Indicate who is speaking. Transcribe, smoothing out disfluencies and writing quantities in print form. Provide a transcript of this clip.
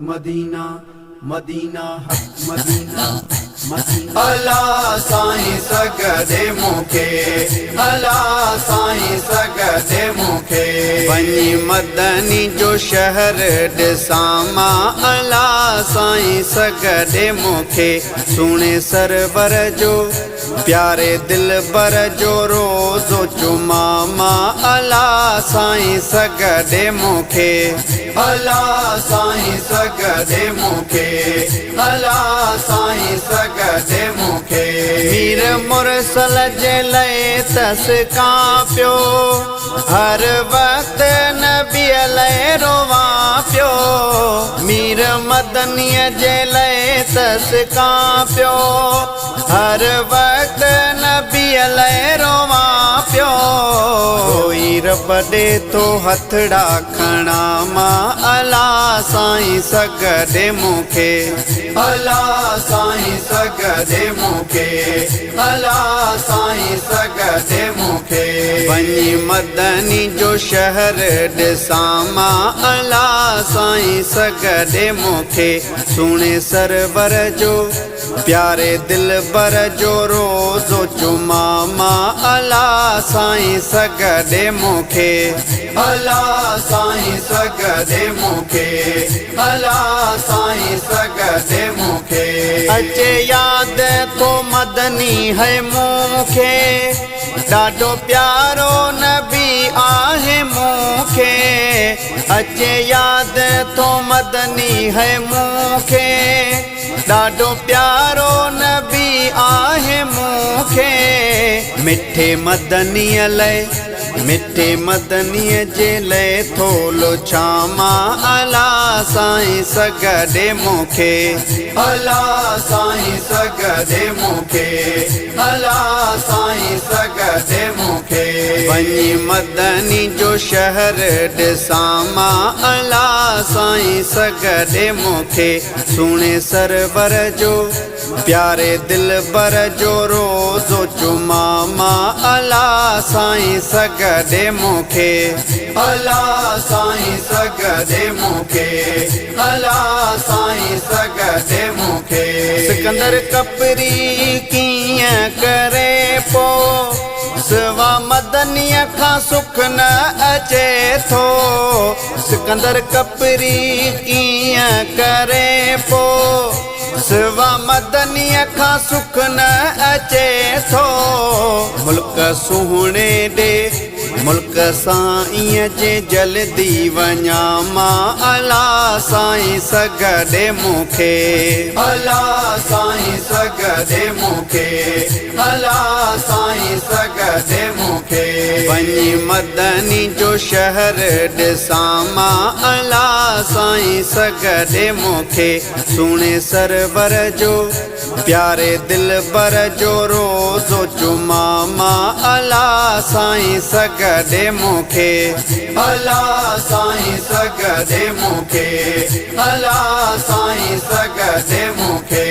Speaker 1: मदीना मदीना हक मदीना मदीना। अला साईं सगदे मुखे, अला साईं सगदे मुखे। वनी मदनी जो शहर ॾिसां अला साईं सगदे मुखे। सुणे सरवर जो प्यारे दिलबर जो रोज़ो जुमा अला साईं सगदे मुखे। अला साईं सगदे मुखे, अला साईं सगदे मुखे। मीर मुरसल जे लए तस कांपियो, हर वक्त नबी लए रोवां पियो। मीर मदनीअ जे लए तस कांपियो, हर वक्त नबी लए रोवां पियो। कोई रब ॾे तो हथड़ा खणा अला साईं सगदे मुखे। अला साईं सगदे मुखे, अला साईं सगदे मुखे। वनी मदनी जो शहर ॾिसां अला साईं सगदे मुखे। सुणे सरवर जो प्यारे दिलबर जो रोज़ो जुमा अला साईं सगदे मुखे। अला साईं सगदे मुखे, अला साईं सगदे मुखे। अचे याद तो मदनी है मुखे, ॾाढो प्यारो नबी आहे मुखे। अचे याद तो मदनी है मुखे, ॾाढो प्यारो नबी आहे मुखे। मिठे मदनीअ लए, मिठे मदनीअ जे लए थोलो छामा अला साईं सगदे मुखे। अला साईं सगदे मुखे, अला साईं सगदे मुखे। वनी मदनी जो शहर ॾिसां अला साईं सगदे मुखे। सुणे सरवर जो प्यारे दिलबर जो रोज़ो जुमा अला साईं सगदे मुखे। अला साईं सगदे मुखे, अला साईं सगदे मुखे। सिकंदर कपरी कीअं करे पो, सिवा मदनीअ खां सुख न अचे थो। सिकंदर कपरी कीअं करे पो, सिवा मदनीअ खां सुख न अचे थो। मुल्क सुहिणे ॾे, मुल्क साईं जे जल्दी वञां अला साईं सगदे मुखे। अला साईं सगदे मुखे, अला साईं सगदे मुखे। वनी मदनी जो शहर ॾिसां अला साईं सगदे मुखे। सुणे सरवर जो प्यारे दिलबर जो रोज़ो जुमा अला साईं सगदे मुखे। अला साईं सगदे मुखे, अला साईं सगदे मुखे।